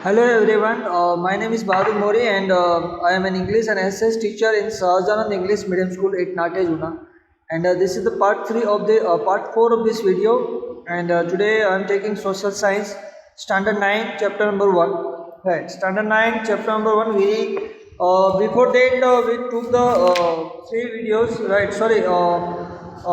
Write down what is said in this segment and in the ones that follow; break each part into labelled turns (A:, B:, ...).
A: Hello everyone, my name is Bahadur Mori and I am an English and SS teacher in Sahajanand English Medium School at Nate Juna. And this is the part 4 of this video. And today I am taking Social Science, Standard 9, Chapter number 1. Right, Standard 9, Chapter number 1. Before that we took the 3 videos. Right, sorry.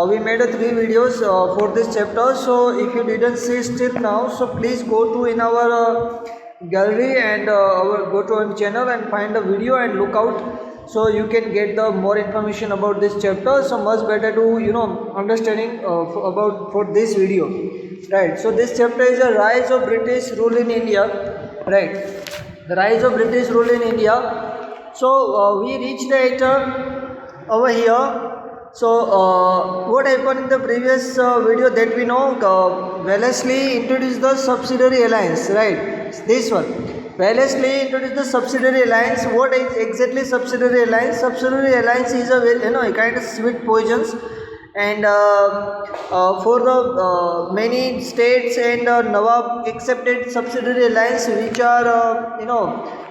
A: We made 3 videos for this chapter. So if you didn't see still now, so please go to in our gallery and go to our channel and find the video and look out, so you can get the more information about this chapter. So much better to understanding about for this video, right? So this chapter is a rise of British rule in India, right? The rise of British rule in India. So we reached it over here. So what happened in the previous video that we know, Wellesley introduced the subsidiary alliance, right? This one, Wellesley introduced the subsidiary alliance. What is exactly subsidiary alliance? Subsidiary alliance is a kind of sweet poisons, and for the many states and Nawab accepted subsidiary alliance, which are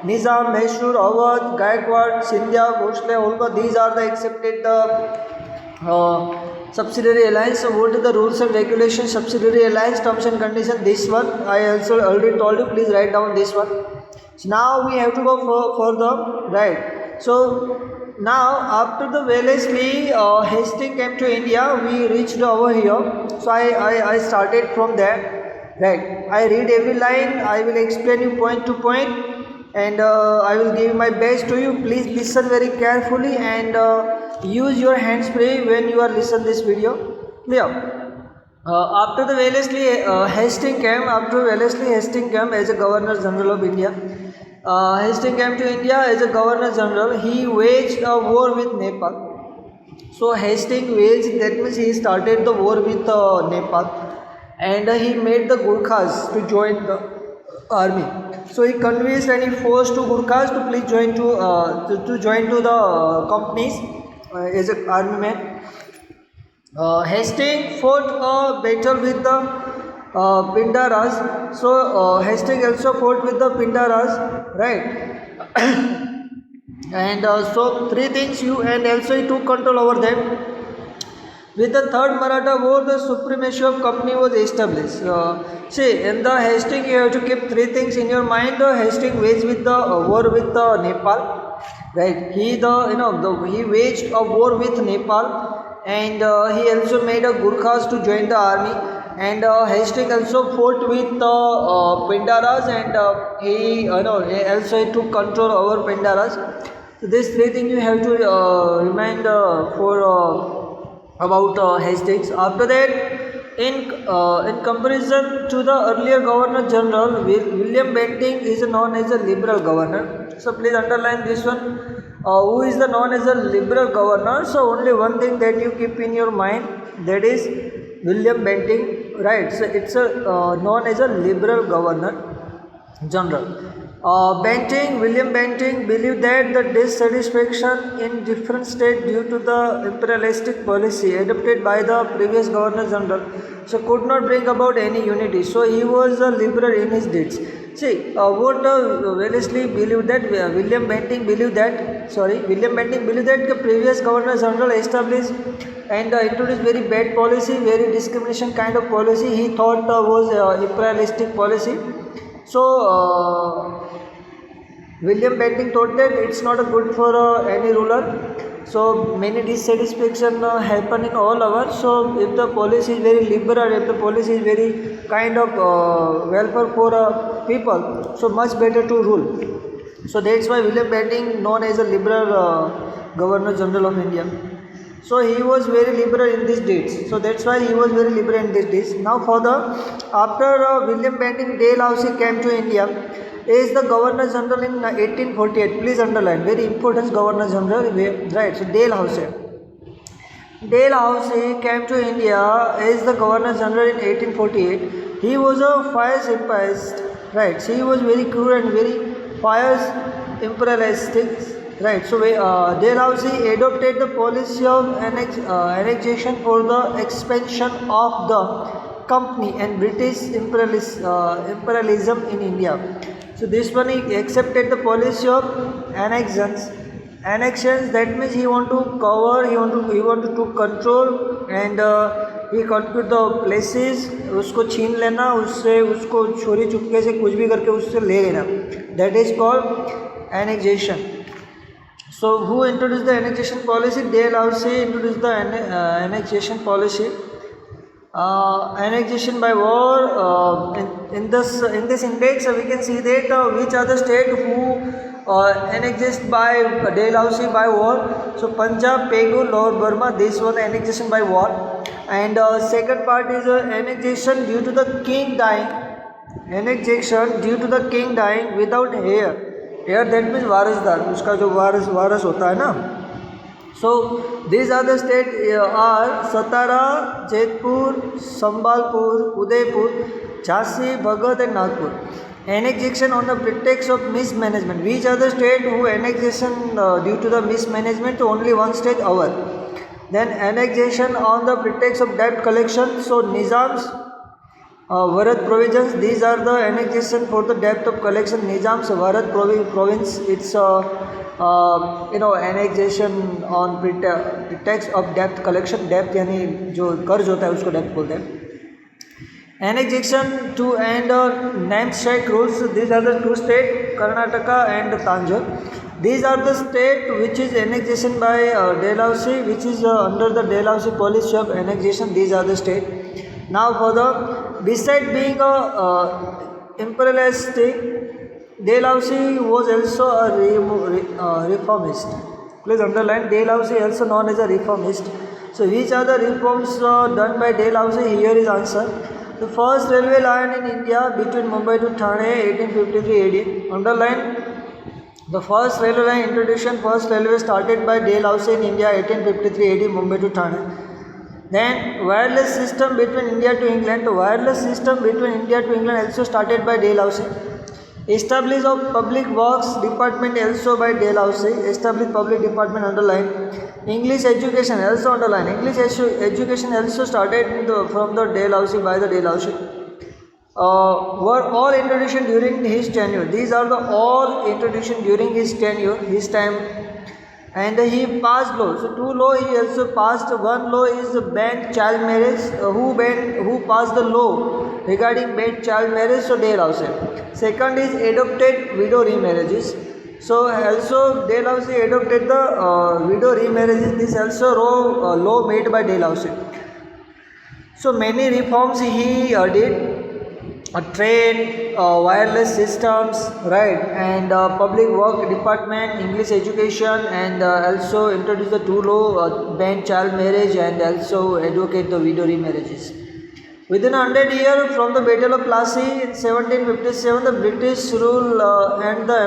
A: Nizam, Mysore, Awadh, Gaikwad, Sindhya, Bhosle, Holkar. These are the accepted subsidiary alliance. So what are the rules and regulations? Subsidiary alliance terms and conditions. This one I also already told you. Please write down this one. So now we have to go further, right? So now after the Wellesley Hastings came to India, we reached over here. So I started from there, right? I read every line. I will explain you point to point, and I will give my best to you. Please listen very carefully and use your hands free when you are listen this video. After the Wellesley Hastings came as a Governor General of India. Hastings came to India as a Governor General. He waged a war with Nepal. So Hastings waged, that means he started the war with Nepal, and he made the Gurkhas to join the army. So he convinced and he forced to Gurkhas to please join to join to the companies as an army man. Hastings fought a battle with the Pindaras. So Hastings also fought with the Pindaras, right? And so 3 things and also he took control over them. With the third Maratha war, the supremacy of company was established. See, in the Hastings, you have to keep 3 things in your mind. Hastings waged with the war with Nepal, right? He waged a war with Nepal, and he also made a Gurkhas to join the army. And Hastings also fought with Pindaras, and he also took control over Pindaras. So these 3 things you have to remind for. About Hastings. After that, in comparison to the earlier Governor General, William Bentinck is known as a liberal governor. So please underline this one. Who is the known as a liberal governor? So only one thing that you keep in your mind, that is William Bentinck, right? So it's known as a liberal governor general. William Bentinck believed that the dissatisfaction in different states due to the imperialistic policy adopted by the previous Governor General so could not bring about any unity. So he was a liberal in his deeds. See, what Wellesley believed that William Bentinck believed that the previous Governor General established and introduced very bad policy, very discrimination kind of policy. He thought was imperialistic policy. So William Bentinck thought that it's not good for any ruler. So many dissatisfaction happen in all over. So if the policy is very liberal, if the policy is very kind of welfare for people, so much better to rule. So that's why William Bentinck known as a liberal Governor General of India. So he was very liberal in these deeds. So that's why he was very liberal in these deeds. Now after William Bentinck, Dalhousie came to India is the Governor General in 1848. Please underline, very important Governor General, right? So Dalhousie came to India as the Governor General in 1848. He was a fierce imperialist, right? So he was very cruel and very fierce imperialistic. Right, so Dalhousie adopted the policy of annexation for the expansion of the company and British imperialism in India. So this one he accepted the policy of annexations. Annexations, that means he want to cover, he want to control and he conquered the places, उसको छीन लेना, उससे उसको चोरी चुपके से कुछ भी करके उससे ले लेना. That is called annexation. So who introduced the annexation policy? Dalhousie introduced the annexation policy. Annexation by war. In this index we can see that which are the state who annexed by Dalhousie by war. So Punjab, Pegu, Lower Burma, this was annexation by war. And second part is annexation due to the king dying. Annexation due to the king dying without heir. Heir that means वारिसदार, उसका जो वारिस होता है ना. So these are the state are Satara, Jaitpur, Sambalpur, Udaipur, Jhansi, Bhagat and Nagpur. Annexation on the pretext of mismanagement. Which are the state who annexation due to the mismanagement? Only one state, our. Then annexation on the pretext of debt collection. So Nizam's Varat provisions, these are the annexation for the debt of collection. Nizam's Varat province, it's annexation on pretext of debt collection. Debt यानी जो कर्ज होता है उसको debt बोलते हैं. Annexation to and namesake rules. These are the two states, Karnataka and Tanjore. These are the state which is annexation by Dalhousie, which is under the Dalhousie policy of annexation. These are the state. Now for the, beside being a imperialistic, Dalhousie was also a reformist. Please underline, Dalhousie also known as a reformist. So which are the reforms done by Dalhousie? Here is answer. The first railway line in India between Mumbai to Thane, 1853 AD. Underline, the first railway line introduction, first railway started by Dalhousie in India, 1853 AD, Mumbai to Thane. Then wireless system between India to England. Wireless system between India to England also started by Dalhousie. Establish of public works department also by Dalhousie. Establish public department, underline. English education also underline. English education also started from the Dalhousie, by the Dalhousie. Were all introduced during his tenure. These are the all introduced during his tenure, his time. And he passed law. So two law he also passed. One law is banned child marriage. Who passed the law regarding banned child marriage? So Dalhousie. Second is adopted widow remarriages. So also Dalhousie adopted the widow remarriages. This also law made by Dalhousie. So many reforms he did. Train, wireless systems, right, and public work department, English education, and also introduce the two law, ban child marriage, and also advocate the widow remarriages. Within 100 years from the Battle of Plassey in 1757, the British rule and the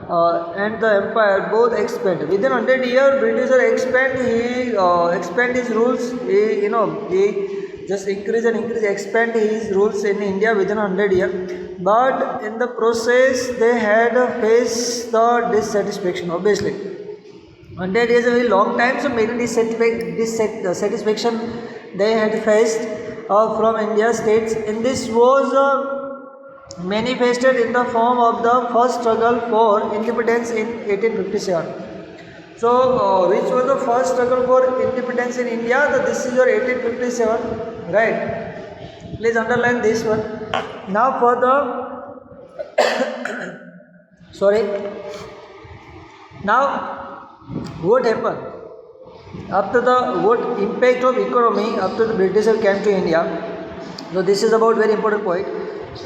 A: empire both expand. Within 100 years, British expand. He expand his rules. He just increase, expand his rules in India within 100 years. But in the process, they had faced the dissatisfaction. Obviously, 100 years is a very long time, so many dissatisfaction they had faced from India states. And this was manifested in the form of the first struggle for independence in 1857. So, which was the first struggle for independence in India? This is your 1857, right? Please underline this one. Now for the sorry. Now, what happened after what impact of economy after the Britishers came to India? So this is about very important point.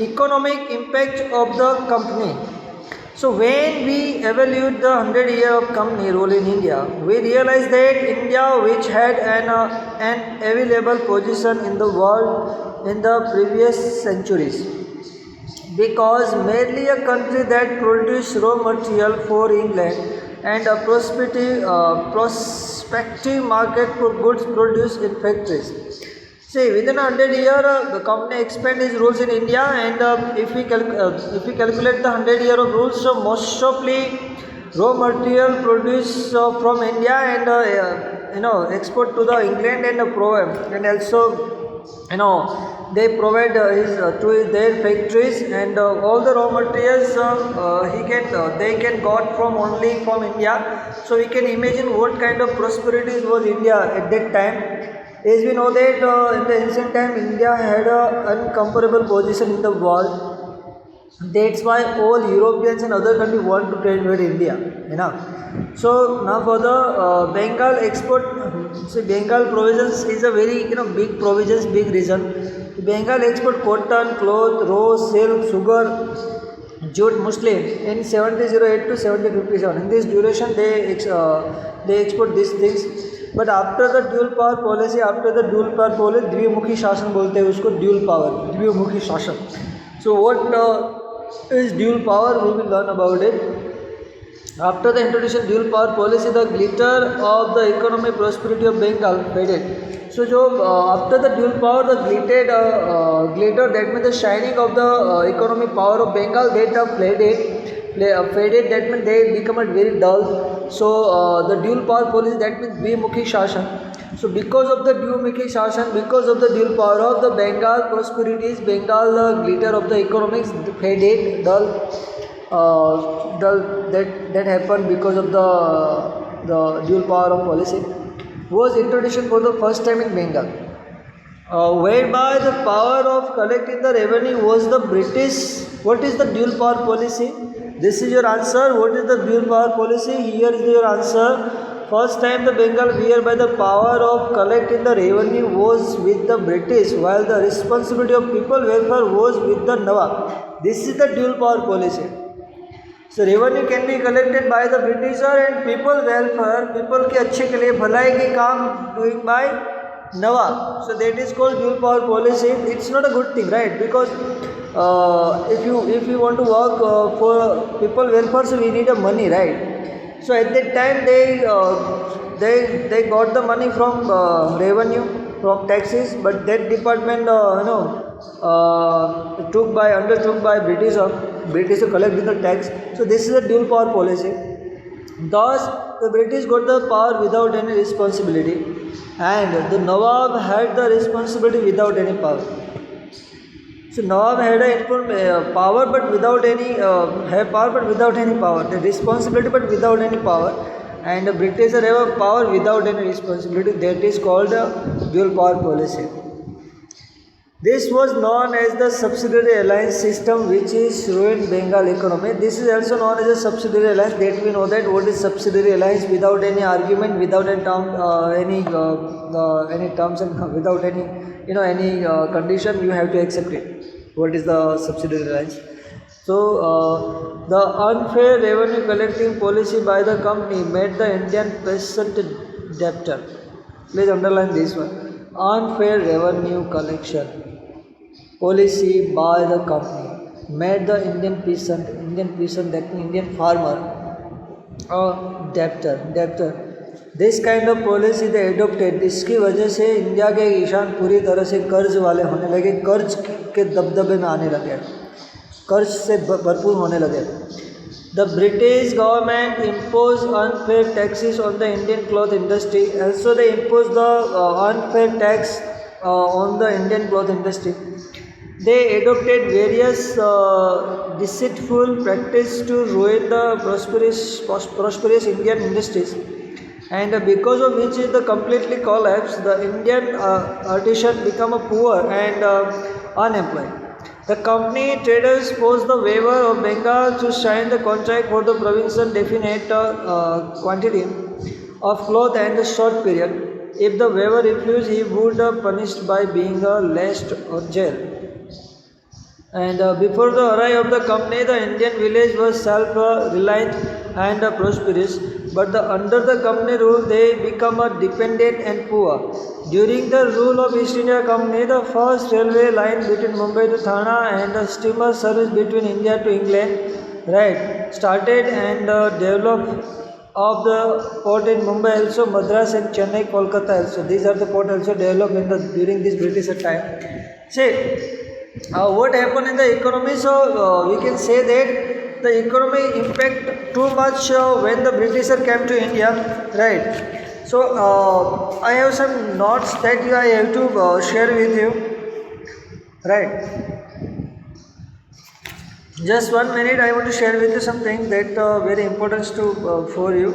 A: Economic impact of the company. So when we evaluate the 100 year of company role in India, we realize that India, which had an available position in the world in the previous centuries, because merely a country that produced raw material for England and a prospective market for goods produced in factories. See, within 100 years, the company expand its rules in India, and if we calculate the 100 year of rules, so most of the raw material produced from India and export to the England and also they provide to their factories, and all the raw materials they can got from only from India. So we can imagine what kind of prosperity was India at that time. As we know that in the ancient time India had an incomparable position in the world. That's why all Europeans and other countries want to trade with India. You know. So now for the Bengal export, so Bengal provisions is a very big provisions, big region. Bengal export cotton, cloth, rose, silk, sugar, jute, muslin in 1708 to 1757. In this duration, they export these things. But after the dual power policy, द्विमुखी शासन बोलते हैं उसको, dual power, द्विमुखी शासन. So what is dual power? We will learn about it. After the introduction dual power policy, the glitter of the economic prosperity of Bengal faded. So after the dual power, the glitter, that means the shining of the economic power of Bengal, that faded, that means they become very dull. So the dual power policy, that means Dvimukhi Shashan. So because of the Dvimukhi Shashan, because of the dual power of the Bengal prosperities, Bengal the glitter of the economics faded, dull. That happened because of the dual power of policy was introduced for the first time in Bengal, whereby the power of collecting the revenue was the British. What is the dual power policy? This is your answer. What is the dual power policy? Here is your answer. First time the Bengal whereby the power of collecting the revenue was with the British, while the responsibility of people welfare was with the Nawab. This is the dual power policy. So revenue can be collected by the Britisher and people welfare, people के अच्छे के लिए भलाई के काम doing by Nawab. So that is called dual power policy. It's not a good thing, right? Because if you want to work for people welfare, so we need a money, right? So at that time they got the money from revenue, from taxes, but that department undertook by British to collect the tax. So this is a dual power policy. Thus the British got the power without any responsibility, and the Nawab had the responsibility without any power. So Nawab had a power but without any power, the responsibility but without any power, and the British have a power without any responsibility. That is called a dual power policy. This was known as the subsidiary alliance system, which is ruined Bengal economy. This is also known as a subsidiary alliance. That we know that what is subsidiary alliance, without any argument, without any terms and without any condition, you have to accept it. What is the subsidiary alliance? So the unfair revenue collecting policy by the company made the Indian peasant debtor. Please underline this one. Unfair revenue collection policy by the company made the Indian peasant, that means Indian farmer, a debtor. This kind of policy they adopted. इसकी वजह से India के किसान पूरी तरह से कर्ज वाले होने लगे, कर्ज के दबदबे में आने लगे, कर्ज से भरपूर होने लगे. The British government imposed unfair taxes on the Indian cloth industry. Also they imposed the unfair tax on the Indian cloth industry. They adopted various deceitful practices to ruin the prosperous Indian industries, and because of which the completely collapsed, the Indian artisan become poor and unemployed. The company traders forced the weaver of Bengal to sign the contract for the provision definite quantity of cloth and a short period. If the weaver refused, he would be punished by being laced or jailed. And before the arrival of the company, the Indian village was self-reliant and prosperous. But under the company rule, they become dependent and poor. During the rule of East India Company, the first railway line between Mumbai to Thane and the steamer service between India to England, started, and developed of the port in Mumbai also, Madras and Chennai, Kolkata also. These are the ports also developed during this British time. See, what happened in the economy? So we can say that the economy impact too much when the Britisher came to India, right? So I have some notes that I have to share with you. right? Just 1 minute, I want to share with you something that very important to for you.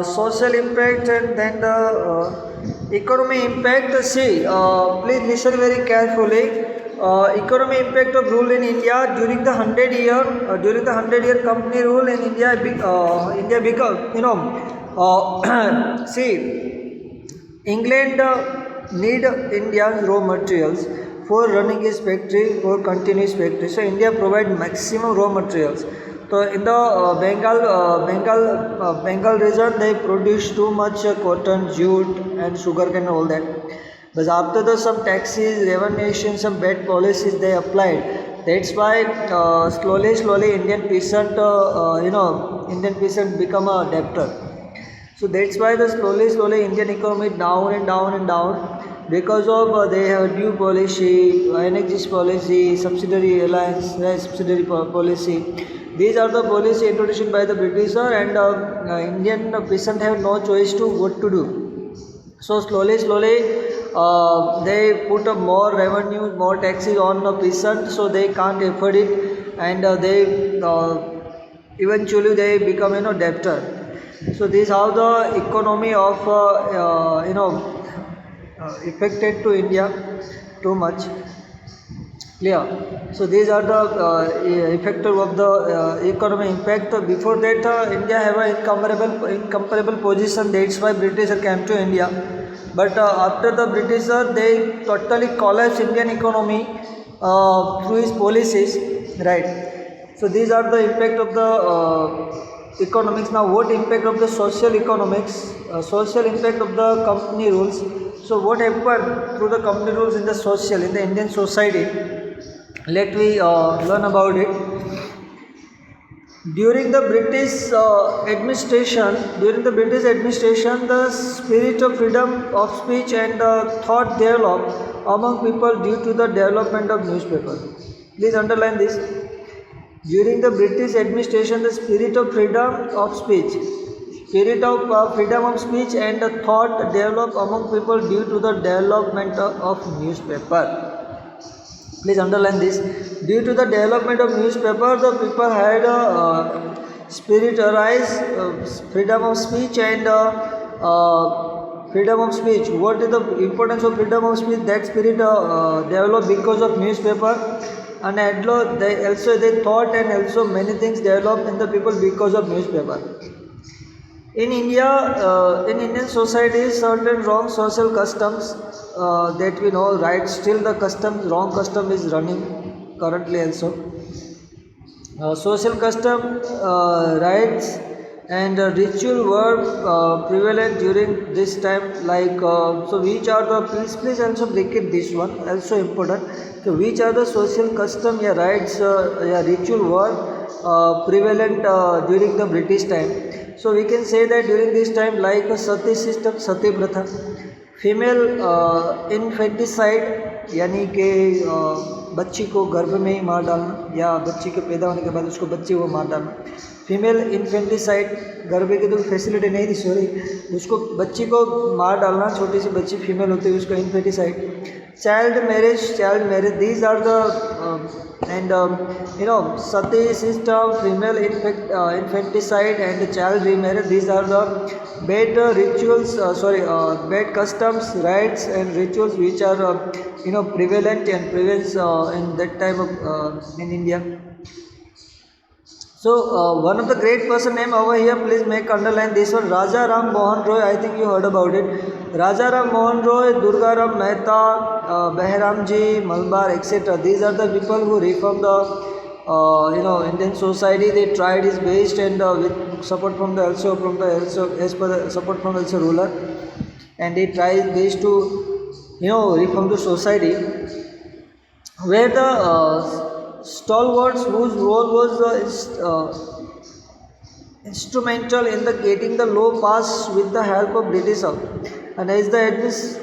A: Social impact and then the economy impact. See, please listen very carefully. Economy impact of rule in India during the 100 year company rule in India. India become see, England need India's raw materials for running his factory for continuous factory. So India provide maximum raw materials. So in the Bengal region they produce too much cotton, jute, and sugar and all that. But after the some taxes, revenue, some bad policies they applied. That's why slowly Indian peasant Indian peasant become a debtor. So that's why the slowly Indian economy down and down and down because of they have new policy, NHS policy, subsidiary alliance, subsidiary policy. These are the policy introduced by the Britisher and Indian peasant have no choice to what to do. So slowly they put up more revenue, more taxes on the peasant, so they can't afford it, and they eventually they become debtor. So this is how the economy of affected to India too much. Clear. So these are the effect of the economy impact. Before that, India have an incomparable position. That's why British came to India. But after the British, they totally collapsed Indian economy through his policies, right? So these are the impact of the economics. Now, what impact of the social economics? Social impact of the company rules. So what happened through the company rules in the social in the Indian society? Let me learn about it. During the British administration, the spirit of freedom of speech and thought developed among people due to the development of newspaper. Please underline this. During the British administration, the spirit of freedom of speech and thought developed among people due to the development of newspaper. Please underline this. Due to the development of newspaper, the people had spirit arise, freedom of speech and freedom of speech. What is the importance of freedom of speech? That spirit developed because of newspaper, and they thought and also many things developed in the people because of newspaper. In India, in Indian society, certain wrong social customs that we know, right? Still, the wrong custom is running currently also. Social custom, rights, and ritual were prevalent during this time. Like so, which are the please also break it this one also important. So, which are the social custom, rights, ritual were prevalent during the British time. So we can say that during this time, like a sati system, sati pratha, female infanticide, यानी कि बच्ची को गर्भ में ही मार डालना या बच्ची के पैदा होने के बाद उसको बच्ची को मार डालना. फीमेल इन्फेंटिसाइड, गर्भ की तो फैसिलिटी नहीं थी, सॉरी, उसको बच्ची को मार डालना, छोटी सी बच्ची फीमेल होती है उसको infanticide. Child marriage, these are the sati system, female infanticide and child remarriage. These are the bad rituals, bad customs, rights and rituals which are prevalent and prevalent in that time of in India. So one of the great person name over here, please make underline this one, Raja Ram Mohan Roy. I think you heard about it. Raja Ram Mohan Roy, Durga Ram Mehta, Behram Ji, Malabar, etc. These are the people who reformed the Indian society. They tried his best and with support from the support from the ruler, and they tried his best to reform the society. Where the stalwarts whose role was instrumental in the getting the law passed with the help of British, and as the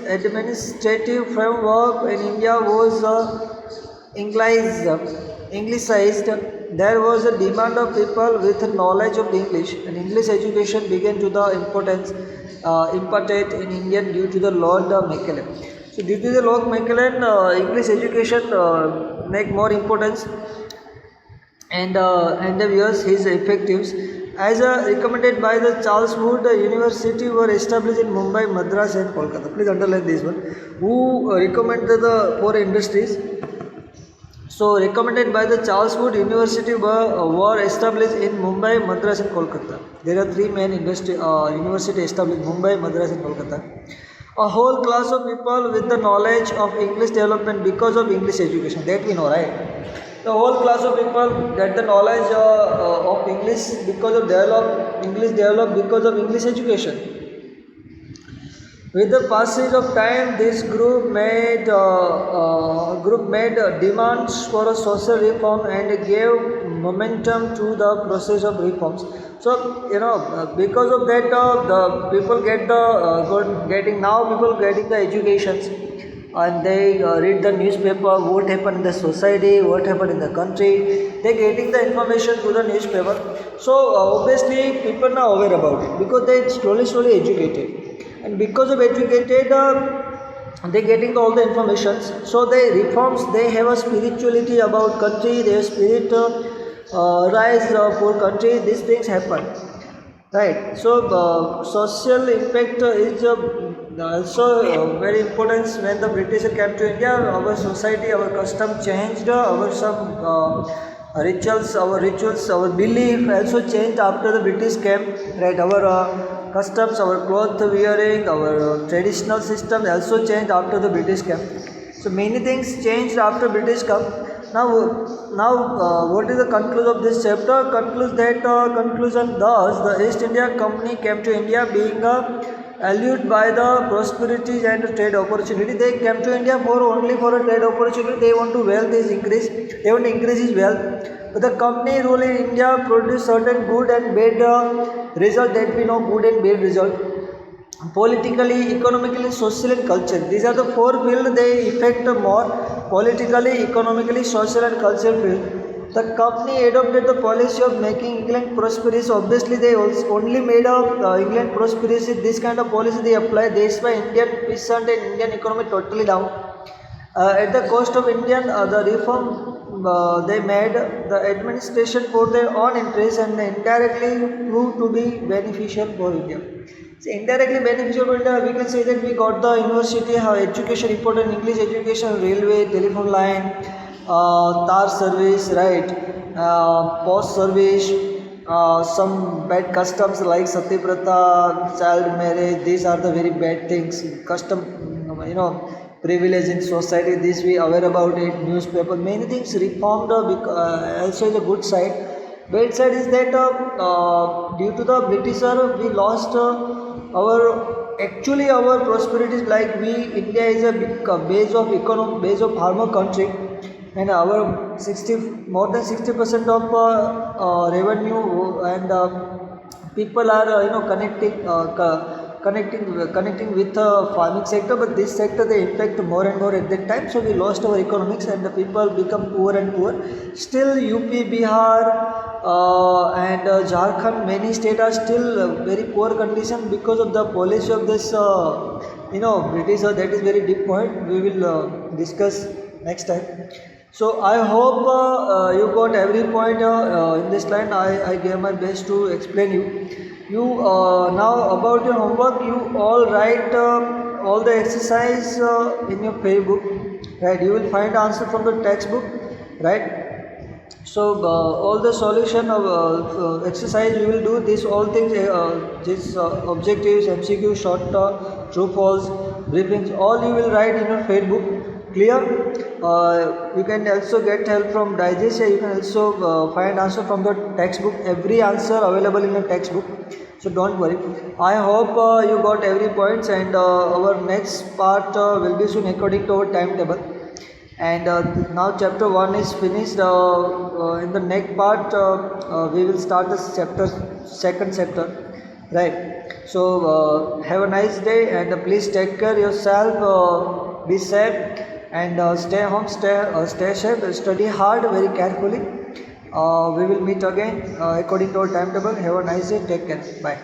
A: administrative framework in India was Anglicized, there was a demand of people with knowledge of English, and English education began to the importance imparted in Indian due to the Lord Macaulay. So due to the Locke Macmillan, English education make more importance and the years his effectives as recommended by the Charles Wood University were established in Mumbai, Madras and Kolkata. Please underline this one. Who recommended the four industries? So recommended by the Charles Wood University were established in Mumbai, Madras and Kolkata. There are three main university established in Mumbai, Madras and Kolkata. A whole class of people with the knowledge of English development because of English education. That we know, right? The whole class of people get the knowledge of English because of English developed because of English education. With the passage of time, this group made demands for a social reform and gave momentum to the process of reforms. So because of that, the people get people getting the educations, and they read the newspaper, what happened in the society, what happened in the country. They getting the information through the newspaper. So obviously people are aware about it because they slowly educated, and because of educated they getting all the informations. So they reforms, they have a spirituality about country, their spirit rise for country. These things happen, right? So social impact is also very important. When the British came to India, our society, our custom changed, our some rituals, our belief also changed after the British came, right? Our customs, our cloth wearing, our traditional system also changed after the British came. So many things changed after British come. Now, what is the conclusion of this chapter? Conclusion. Thus, the East India Company came to India being allured by the prosperities and trade opportunity. They came to India only for a trade opportunity. They want to wealth is increase. They want to increase his wealth. But the company rule in India produced certain good and bad result. That we know good and bad result. Politically, economically, social and culture. These are the four fields they affect more. Politically, economically, social and cultural field. The company adopted the policy of making England prosperous. Obviously, they also only made England prosperous. This kind of policy they apply. That's why Indian peasant and Indian economy totally down. At the cost of Indian, the reform they made, the administration for their own interest and indirectly proved to be beneficial for India. So indirectly beneficial for India, we can say that we got the university, education, important English education, railway, telephone line, tar service, right, post service, some bad customs like Satyaprata, child marriage. These are the very bad things. Privilege in society. This we aware about it. Newspaper, many things reformed. Also is a good side. Bad side is that due to the Britisher, we lost our prosperity. Like India is a big base of economy, base of farmer country, and our more than 60% of revenue and people are connecting with the farming sector, but this sector they impact more and more at that time. So we lost our economics and the people become poor and poor. Still UP, Bihar and Jharkhand, many states are still very poor condition because of the policy of this British. That is very deep point. We will discuss next time. So I hope you got every point in this line. I gave my best to explain you. You now about your homework, you all write all the exercise in your playbook, right? You will find answer from the textbook, right? So all the solution of exercise you will do this all things, this objectives, MCQ, short, true, false, briefings, all you will write in your playbook. Clear? You can also get help from digest. You can also find answer from the textbook. Every answer available in the textbook. So don't worry. I hope you got every points, and our next part will be soon according to our timetable. And now chapter 1 is finished. In the next part we will start the second chapter. Right. So have a nice day, and please take care yourself. Be safe. And stay home, stay safe, study hard, very carefully. We will meet again according to our timetable. Have a nice day. Take care. Bye.